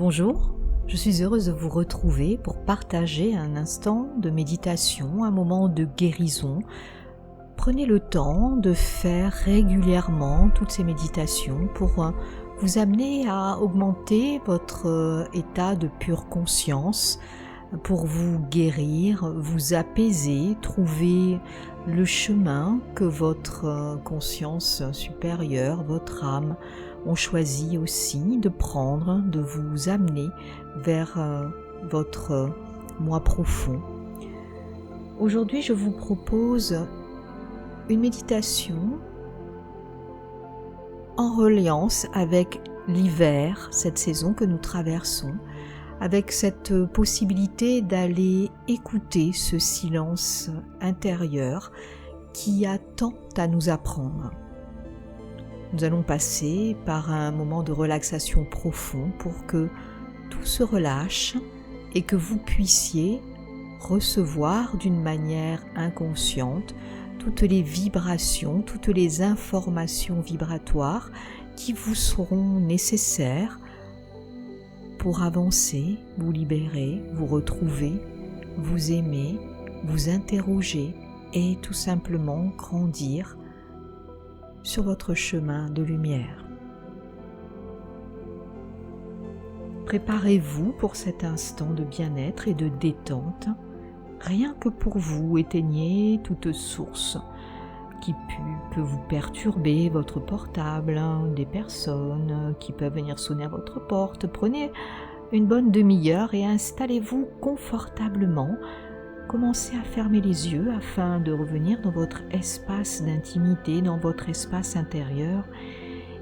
Bonjour, je suis heureuse de vous retrouver pour partager un instant de méditation, un moment de guérison. Prenez le temps de faire régulièrement toutes ces méditations pour vous amener à augmenter votre état de pure conscience, pour vous guérir, vous apaiser, trouver le chemin que votre conscience supérieure, votre âme, ont choisi aussi de prendre, de vous amener vers votre moi profond. Aujourd'hui, je vous propose une méditation en reliance avec l'hiver, cette saison que nous traversons, avec cette possibilité d'aller écouter ce silence intérieur qui a tant à nous apprendre. Nous allons passer par un moment de relaxation profond pour que tout se relâche et que vous puissiez recevoir d'une manière inconsciente toutes les vibrations, toutes les informations vibratoires qui vous seront nécessaires pour avancer, vous libérer, vous retrouver, vous aimer, vous interroger et tout simplement grandir sur votre chemin de lumière. Préparez-vous pour cet instant de bien-être et de détente. Rien que pour vous, éteignez toute source qui peut vous perturber, votre portable, des personnes qui peuvent venir sonner à votre porte. Prenez une bonne demi-heure et installez-vous confortablement. Commencez à fermer les yeux afin de revenir dans votre espace d'intimité, dans votre espace intérieur.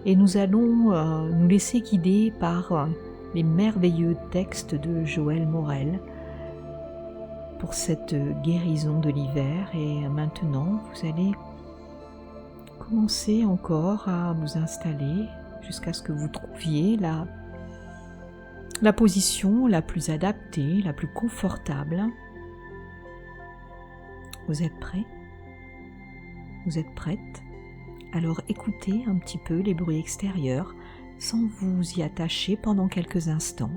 Et nous allons nous laisser guider par les merveilleux textes de Joël Morel pour cette guérison de l'hiver. Et maintenant, vous allez commencer encore à vous installer jusqu'à ce que vous trouviez la position la plus adaptée, la plus confortable. Vous êtes prêts? Vous êtes prête? Alors écoutez un petit peu les bruits extérieurs sans vous y attacher pendant quelques instants.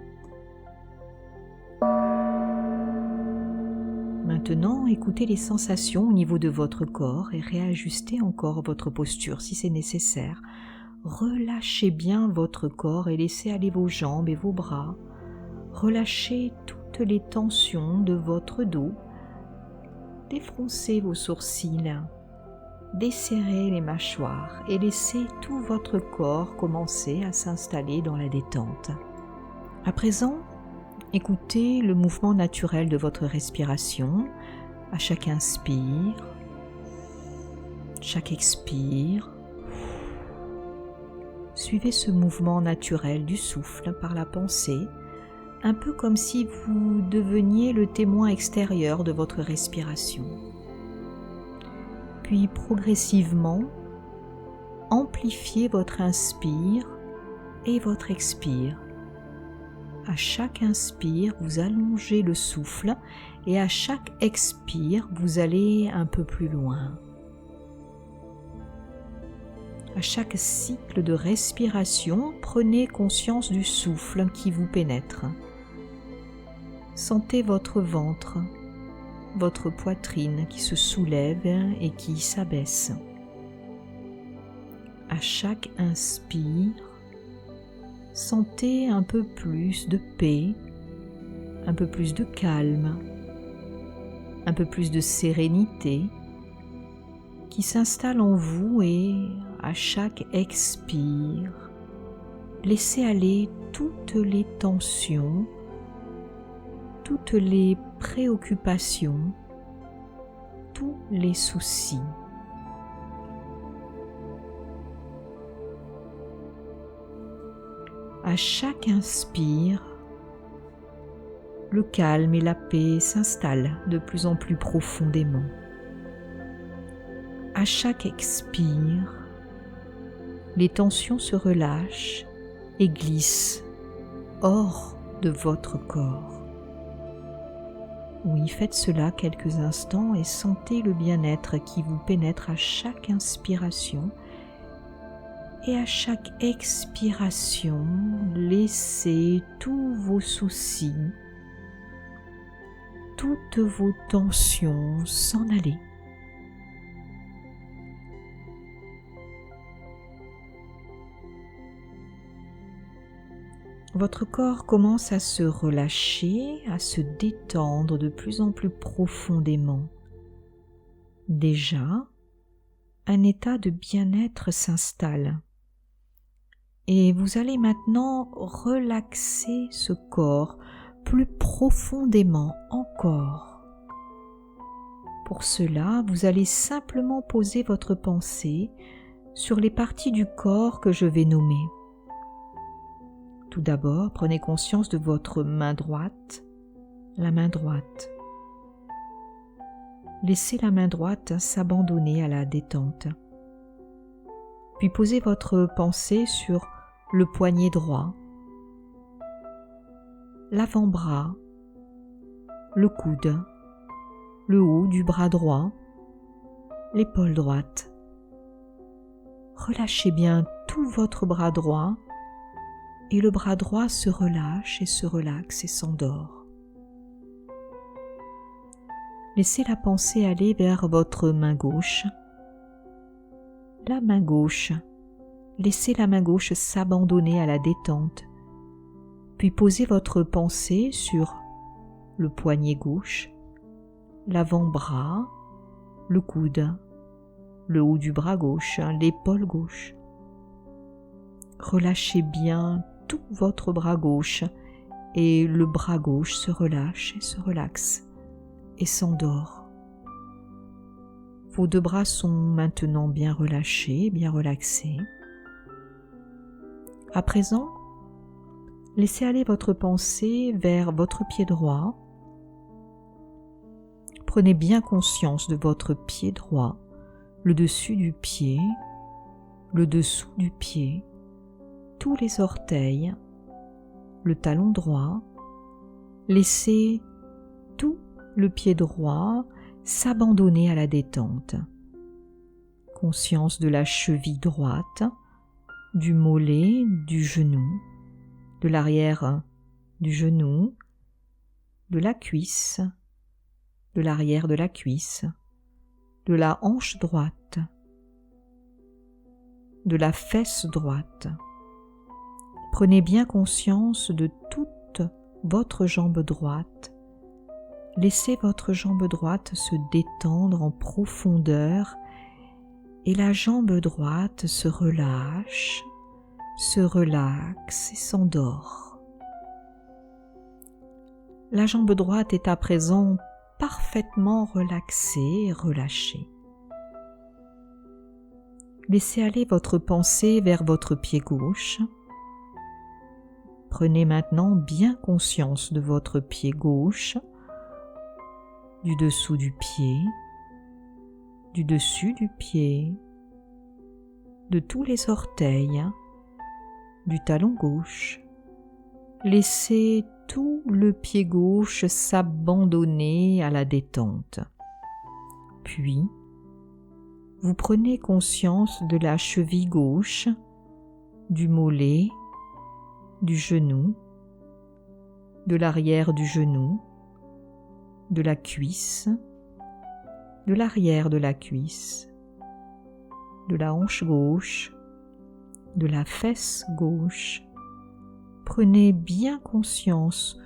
Maintenant, écoutez les sensations au niveau de votre corps et réajustez encore votre posture si c'est nécessaire. Relâchez bien votre corps et laissez aller vos jambes et vos bras. Relâchez toutes les tensions de votre dos. Défroncez vos sourcils, desserrez les mâchoires et laissez tout votre corps commencer à s'installer dans la détente. À présent, écoutez le mouvement naturel de votre respiration à chaque inspire, chaque expire. Suivez ce mouvement naturel du souffle par la pensée, un peu comme si vous deveniez le témoin extérieur de votre respiration. Puis progressivement, amplifiez votre inspire et votre expire. À chaque inspire, vous allongez le souffle et à chaque expire, vous allez un peu plus loin. À chaque cycle de respiration, prenez conscience du souffle qui vous pénètre. Sentez votre ventre, votre poitrine qui se soulève et qui s'abaisse. À chaque inspire, sentez un peu plus de paix, un peu plus de calme, un peu plus de sérénité qui s'installe en vous et à chaque expire, laissez aller toutes les tensions, toutes les préoccupations, tous les soucis. À chaque inspire, le calme et la paix s'installent de plus en plus profondément. À chaque expire, les tensions se relâchent et glissent hors de votre corps. Oui, faites cela quelques instants et sentez le bien-être qui vous pénètre à chaque inspiration Et à chaque expiration, laissez tous vos soucis, toutes vos tensions s'en aller. Votre corps commence à se relâcher, à se détendre de plus en plus profondément. Déjà, un état de bien-être s'installe. Et vous allez maintenant relaxer ce corps plus profondément encore. Pour cela, vous allez simplement poser votre pensée sur les parties du corps que je vais nommer. Tout d'abord, prenez conscience de votre main droite, la main droite. Laissez la main droite s'abandonner à la détente. Puis posez votre pensée sur le poignet droit, l'avant-bras, le coude, le haut du bras droit, l'épaule droite. Relâchez bien tout votre bras droit et le bras droit se relâche et se relaxe et s'endort. Laissez la pensée aller vers votre main gauche. La main gauche. Laissez la main gauche s'abandonner à la détente. Puis posez votre pensée sur le poignet gauche, l'avant-bras, le coude, le haut du bras gauche, l'épaule gauche. Relâchez bien tout votre bras gauche et le bras gauche se relâche et se relaxe et s'endort. Vos deux bras sont maintenant bien relâchés, bien relaxés. À présent, laissez aller votre pensée vers votre pied droit. Prenez bien conscience de votre pied droit, le dessus du pied, le dessous du pied, tous les orteils, le talon droit. Laissez tout le pied droit s'abandonner à la détente. Conscience de la cheville droite, du mollet, du genou, de l'arrière du genou, de la cuisse, de l'arrière de la cuisse, de la hanche droite, de la fesse droite. Prenez bien conscience de toute votre jambe droite. Laissez votre jambe droite se détendre en profondeur et la jambe droite se relâche, se relaxe et s'endort. La jambe droite est à présent parfaitement relaxée et relâchée. Laissez aller votre pensée vers votre pied gauche. Prenez maintenant bien conscience de votre pied gauche, du dessous du pied, du dessus du pied, de tous les orteils, du talon gauche. Laissez tout le pied gauche s'abandonner à la détente. Puis, vous prenez conscience de la cheville gauche, du mollet, du genou, de l'arrière du genou, de la cuisse, de l'arrière de la cuisse, de la hanche gauche, de la fesse gauche. Prenez bien conscience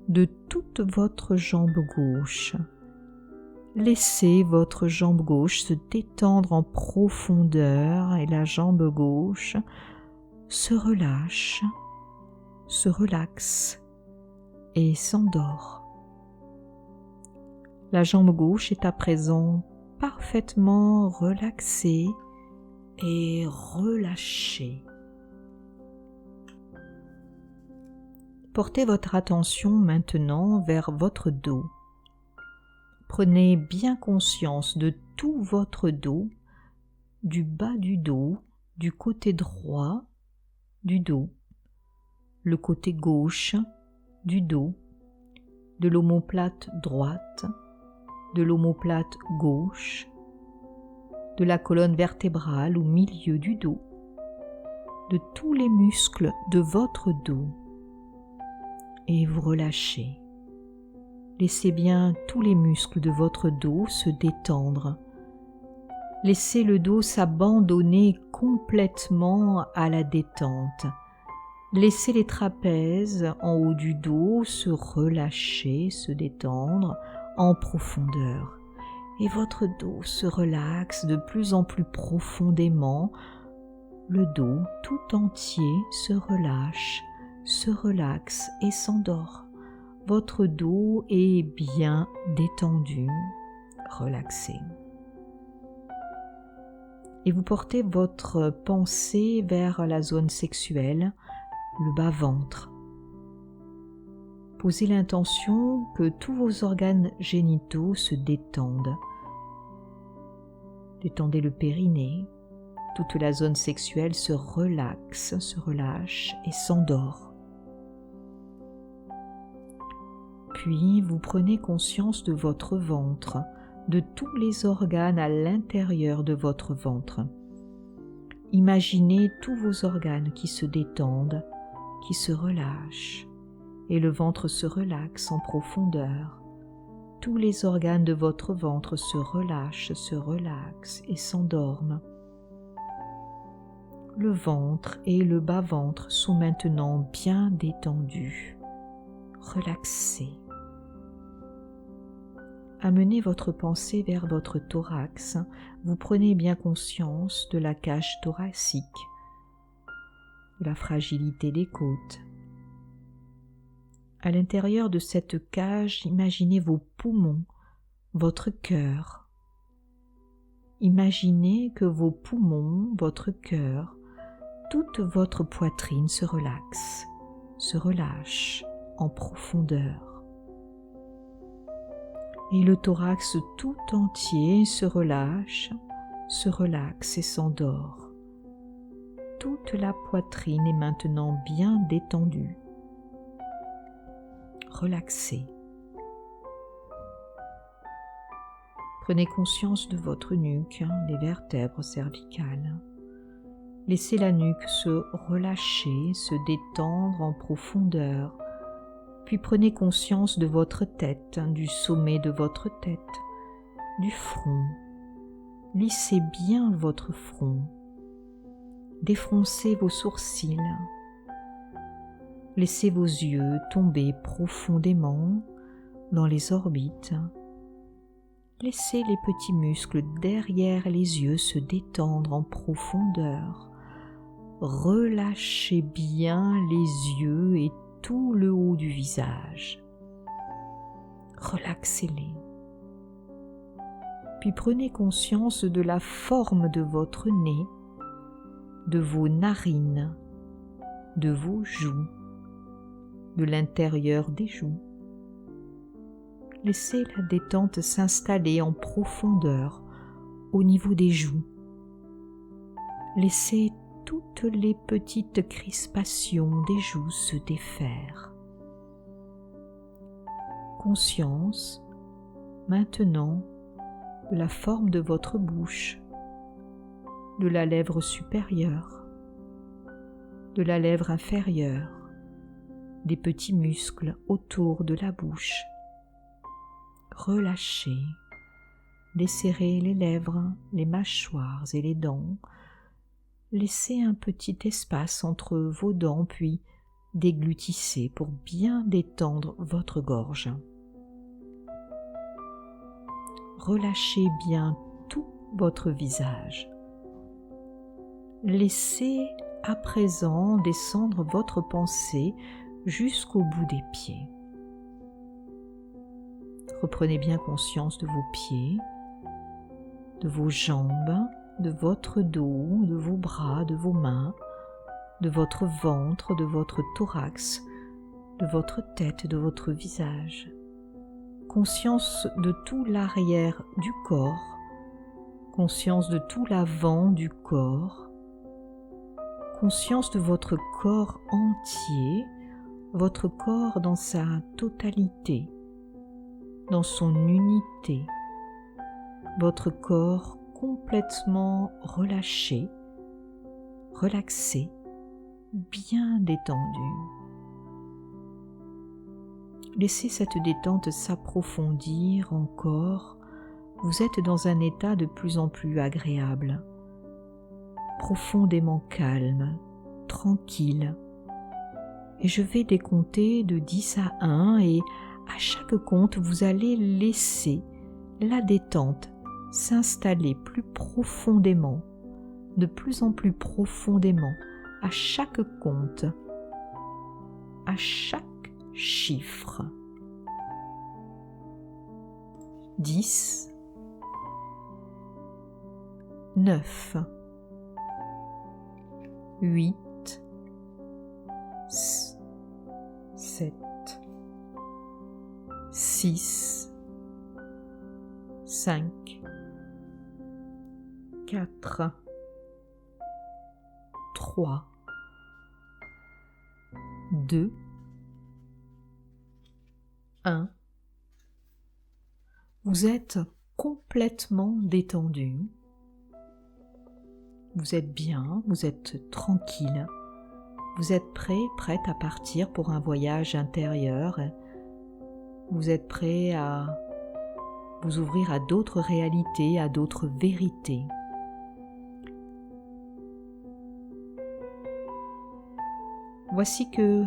de toute votre jambe gauche. Laissez votre jambe gauche se détendre en profondeur et la jambe gauche se relâche, se relaxe et s'endort. La jambe gauche est à présent parfaitement relaxée et relâchée. Portez votre attention maintenant vers votre dos. Prenez bien conscience de tout votre dos, du bas du dos, du côté droit du dos, le côté gauche du dos, de l'omoplate droite, de l'omoplate gauche, de la colonne vertébrale au milieu du dos, de tous les muscles de votre dos et vous relâchez. Laissez bien tous les muscles de votre dos se détendre. Laissez le dos s'abandonner complètement à la détente. Laissez les trapèzes en haut du dos se relâcher, se détendre en profondeur. Et votre dos se relaxe de plus en plus profondément. Le dos tout entier se relâche, se relaxe et s'endort. Votre dos est bien détendu, relaxé. Et vous portez votre pensée vers la zone sexuelle, le bas-ventre. Posez l'intention que tous vos organes génitaux se détendent. Détendez le périnée, toute la zone sexuelle se relaxe, se relâche et s'endort. Puis vous prenez conscience de votre ventre, de tous les organes à l'intérieur de votre ventre. Imaginez tous vos organes qui se détendent, qui se relâchent, et le ventre se relaxe en profondeur. Tous les organes de votre ventre se relâchent, se relaxent et s'endorment. Le ventre et le bas-ventre sont maintenant bien détendus, relaxés. Amenez votre pensée vers votre thorax. Vous prenez bien conscience de la cage thoracique, de la fragilité des côtes. À l'intérieur de cette cage, imaginez vos poumons, votre cœur. Imaginez que vos poumons, votre cœur, toute votre poitrine se relaxe, se relâche en profondeur. Et le thorax tout entier se relâche, se relaxe et s'endort. Toute la poitrine est maintenant bien détendue, relaxée. Prenez conscience de votre nuque, des vertèbres cervicales. Laissez la nuque se relâcher, se détendre en profondeur. Puis prenez conscience de votre tête, du sommet de votre tête, du front. Lissez bien votre front. Défroncez vos sourcils. Laissez vos yeux tomber profondément dans les orbites. Laissez les petits muscles derrière les yeux se détendre en profondeur. Relâchez bien les yeux et tout le haut du visage. Relaxez-les. Puis prenez conscience de la forme de votre nez, de vos narines, de vos joues, de l'intérieur des joues. Laissez la détente s'installer en profondeur au niveau des joues. Laissez toutes les petites crispations des joues se défaire. Conscience, maintenant, de la forme de votre bouche, de la lèvre supérieure, de la lèvre inférieure, des petits muscles autour de la bouche. Relâchez, desserrez les lèvres, les mâchoires et les dents. Laissez un petit espace entre vos dents, puis déglutissez pour bien détendre votre gorge. Relâchez bien tout votre visage. Laissez à présent descendre votre pensée jusqu'au bout des pieds. Reprenez bien conscience de vos pieds, de vos jambes, de votre dos, de vos bras, de vos mains, de votre ventre, de votre thorax, de votre tête, de votre visage. Conscience de tout l'arrière du corps, conscience de tout l'avant du corps, conscience de votre corps entier, votre corps dans sa totalité, dans son unité, votre corps complètement relâché, relaxé bien détendu. Laissez cette détente s'approfondir encore. Vous êtes dans un état de plus en plus agréable, profondément calme, tranquille. Et je vais décompter de 10 à 1 et à chaque compte, vous allez laisser la détente s'installer plus profondément, de plus en plus profondément, à chaque compte, à chaque chiffre. 10, 9, 8, 7, 6, 5, 4, 3, 2, 1. Vous êtes complètement détendu. Vous êtes bien, vous êtes tranquille. Vous êtes prête à partir pour un voyage intérieur. Vous êtes prêt à vous ouvrir à d'autres réalités, à d'autres vérités. Voici que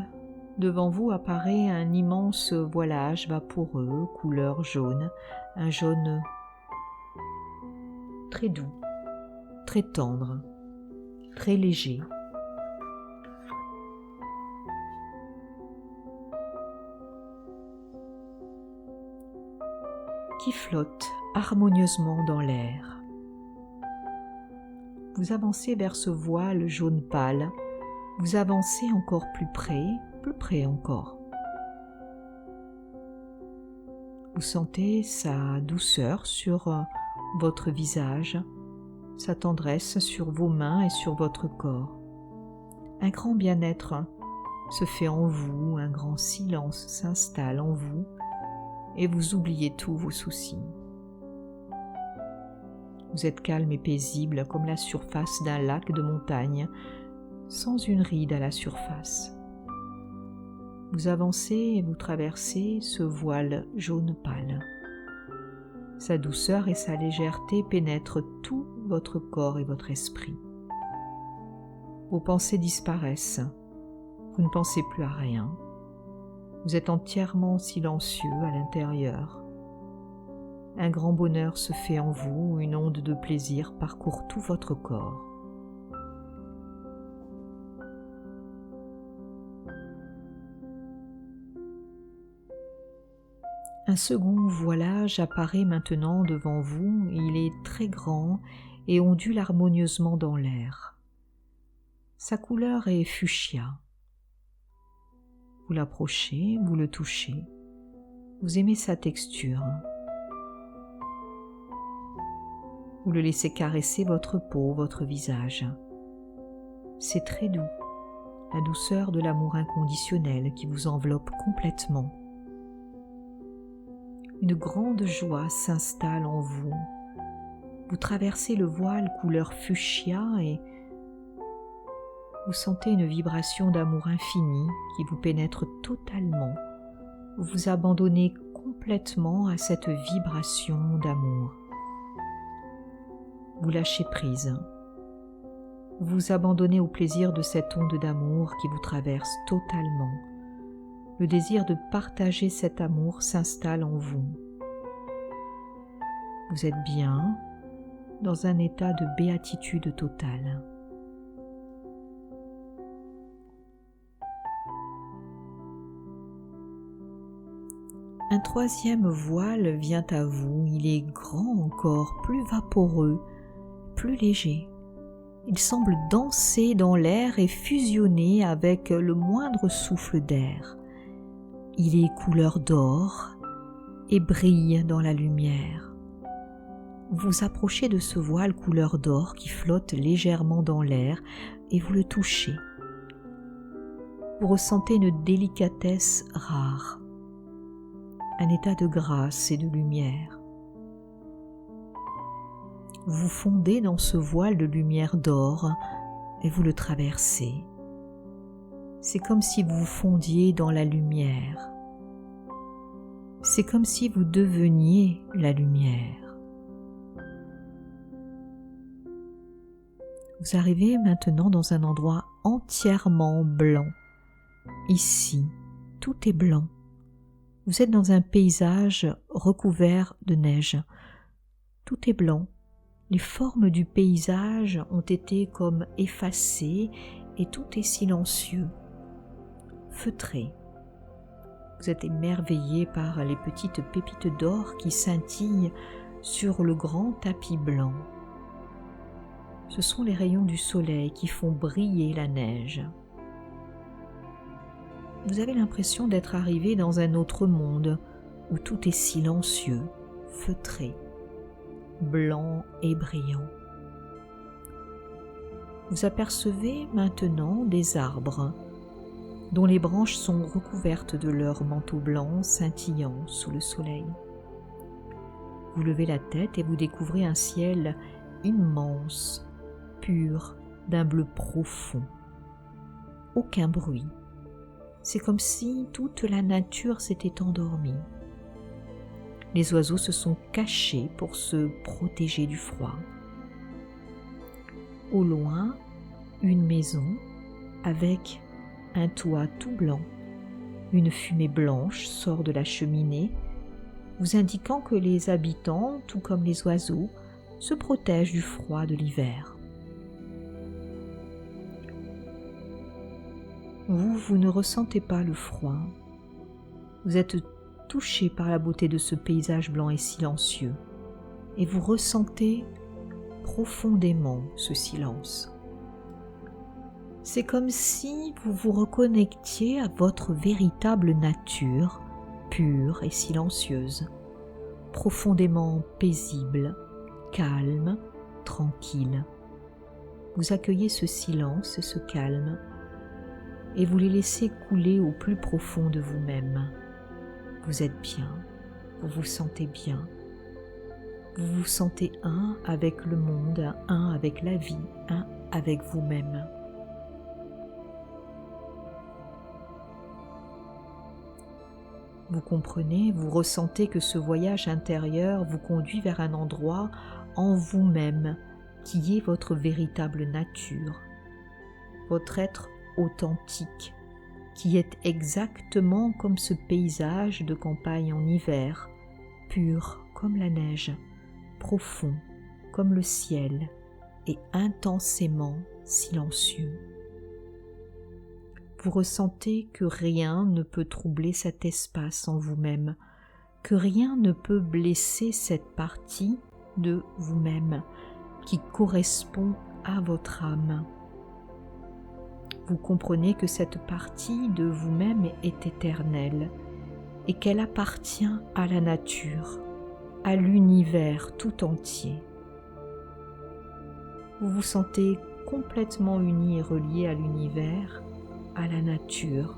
devant vous apparaît un immense voilage vaporeux, couleur jaune, un jaune très doux, très tendre, très léger. Qui flotte harmonieusement dans l'air. Vous avancez vers ce voile jaune pâle, vous avancez encore plus près encore. Vous sentez sa douceur sur votre visage, sa tendresse sur vos mains et sur votre corps. Un grand bien-être se fait en vous, un grand silence s'installe en vous et vous oubliez tous vos soucis. Vous êtes calme et paisible comme la surface d'un lac de montagne, sans une ride à la surface. Vous avancez et vous traversez ce voile jaune pâle. Sa douceur et sa légèreté pénètrent tout votre corps et votre esprit. Vos pensées disparaissent. Vous ne pensez plus à rien. Vous êtes entièrement silencieux à l'intérieur. Un grand bonheur se fait en vous, une onde de plaisir parcourt tout votre corps. Un second voilage apparaît maintenant devant vous, il est très grand et ondule harmonieusement dans l'air. Sa couleur est fuchsia. Vous l'approchez, vous le touchez, vous aimez sa texture. Vous le laissez caresser votre peau, votre visage. C'est très doux, la douceur de l'amour inconditionnel qui vous enveloppe complètement. Une grande joie s'installe en vous. Vous traversez le voile couleur fuchsia et vous sentez une vibration d'amour infini qui vous pénètre totalement. Vous vous abandonnez complètement à cette vibration d'amour. Vous lâchez prise. Vous vous abandonnez au plaisir de cette onde d'amour qui vous traverse totalement. Le désir de partager cet amour s'installe en vous. Vous êtes bien dans un état de béatitude totale. Un troisième voile vient à vous, il est grand encore, plus vaporeux, plus léger. Il semble danser dans l'air et fusionner avec le moindre souffle d'air. Il est couleur d'or et brille dans la lumière. Vous approchez de ce voile couleur d'or qui flotte légèrement dans l'air et vous le touchez. Vous ressentez une délicatesse rare, un état de grâce et de lumière. Vous fondez dans ce voile de lumière d'or et vous le traversez. C'est comme si vous fondiez dans la lumière. C'est comme si vous deveniez la lumière. Vous arrivez maintenant dans un endroit entièrement blanc. Ici, tout est blanc. Vous êtes dans un paysage recouvert de neige. Tout est blanc. Les formes du paysage ont été comme effacées et tout est silencieux, feutré. Vous êtes émerveillé par les petites pépites d'or qui scintillent sur le grand tapis blanc. Ce sont les rayons du soleil qui font briller la neige. Vous avez l'impression d'être arrivé dans un autre monde où tout est silencieux, feutré, blanc et brillant. Vous apercevez maintenant des arbres dont les branches sont recouvertes de leur manteau blanc scintillant sous le soleil. Vous levez la tête et vous découvrez un ciel immense, pur, d'un bleu profond. Aucun bruit. C'est comme si toute la nature s'était endormie. Les oiseaux se sont cachés pour se protéger du froid. Au loin, une maison avec un toit tout blanc. Une fumée blanche sort de la cheminée, vous indiquant que les habitants, tout comme les oiseaux, se protègent du froid de l'hiver. Vous ne ressentez pas le froid. Vous êtes touché par la beauté de ce paysage blanc et silencieux, et vous ressentez profondément ce silence. C'est comme si vous vous reconnectiez à votre véritable nature, pure et silencieuse, profondément paisible, calme, tranquille. Vous accueillez ce silence et ce calme, et vous les laissez couler au plus profond de vous-même. Vous êtes bien, vous vous sentez bien. Vous vous sentez un avec le monde, un avec la vie, un avec vous-même. Vous comprenez, vous ressentez que ce voyage intérieur vous conduit vers un endroit en vous-même qui est votre véritable nature, votre être authentique, qui est exactement comme ce paysage de campagne en hiver, pur comme la neige, profond comme le ciel et intensément silencieux. Vous ressentez que rien ne peut troubler cet espace en vous-même, que rien ne peut blesser cette partie de vous-même qui correspond à votre âme. Vous comprenez que cette partie de vous-même est éternelle et qu'elle appartient à la nature, à l'univers tout entier. Vous vous sentez complètement uni et relié à l'univers, à la nature.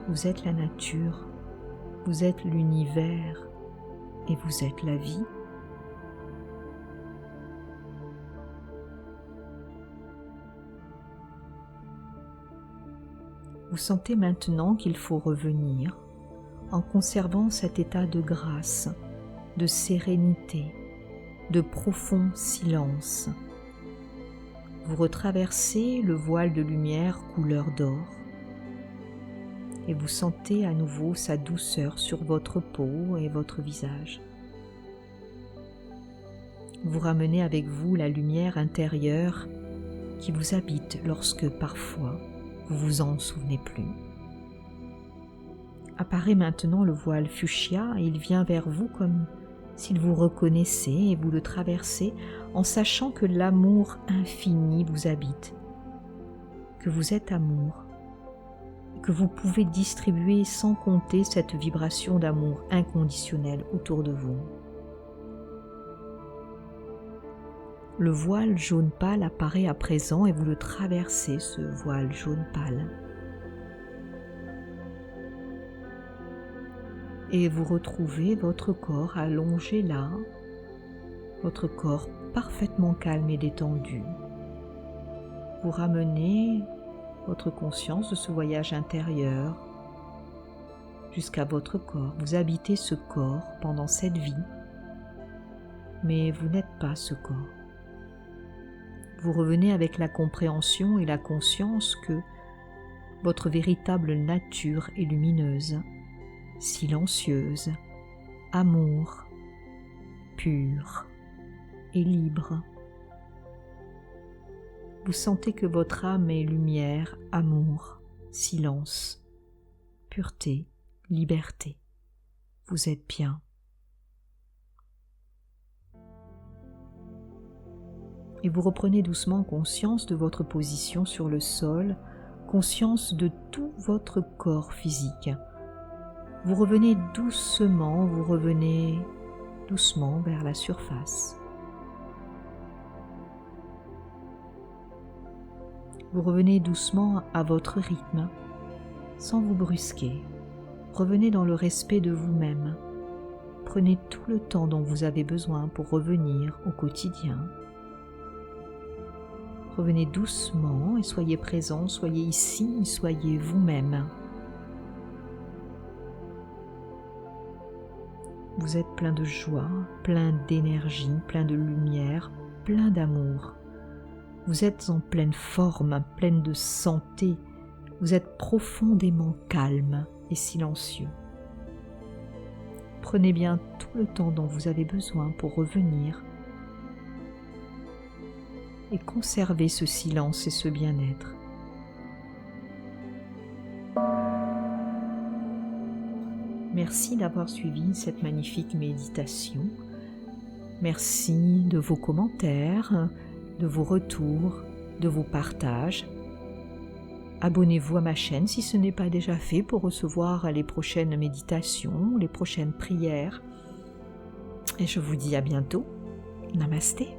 Vous êtes la nature, vous êtes l'univers et vous êtes la vie. Vous sentez maintenant qu'il faut revenir en conservant cet état de grâce, de sérénité, de profond silence. Vous retraversez le voile de lumière couleur d'or et vous sentez à nouveau sa douceur sur votre peau et votre visage. Vous ramenez avec vous la lumière intérieure qui vous habite lorsque parfois vous vous en souvenez plus. Apparaît maintenant le voile fuchsia et il vient vers vous comme s'il vous reconnaissait et vous le traversez en sachant que l'amour infini vous habite, que vous êtes amour, que vous pouvez distribuer sans compter cette vibration d'amour inconditionnel autour de vous. Le voile jaune pâle apparaît à présent et vous le traversez, ce voile jaune pâle. Et vous retrouvez votre corps allongé là, votre corps parfaitement calme et détendu. Vous ramenez votre conscience de ce voyage intérieur jusqu'à votre corps. Vous habitez ce corps pendant cette vie, mais vous n'êtes pas ce corps. Vous revenez avec la compréhension et la conscience que votre véritable nature est lumineuse, silencieuse, amour, pur et libre. Vous sentez que votre âme est lumière, amour, silence, pureté, liberté. Vous êtes bien. Et vous reprenez doucement conscience de votre position sur le sol, conscience de tout votre corps physique. Vous revenez doucement vers la surface. Vous revenez doucement à votre rythme, sans vous brusquer. Revenez dans le respect de vous-même. Prenez tout le temps dont vous avez besoin pour revenir au quotidien. Revenez doucement et soyez présent, soyez ici, soyez vous-même. Vous êtes plein de joie, plein d'énergie, plein de lumière, plein d'amour. Vous êtes en pleine forme, pleine de santé. Vous êtes profondément calme et silencieux. Prenez bien tout le temps dont vous avez besoin pour revenir et conserver ce silence et ce bien-être. Merci d'avoir suivi cette magnifique méditation. Merci de vos commentaires, de vos retours, de vos partages. Abonnez-vous à ma chaîne si ce n'est pas déjà fait pour recevoir les prochaines méditations, les prochaines prières. Et je vous dis à bientôt. Namasté.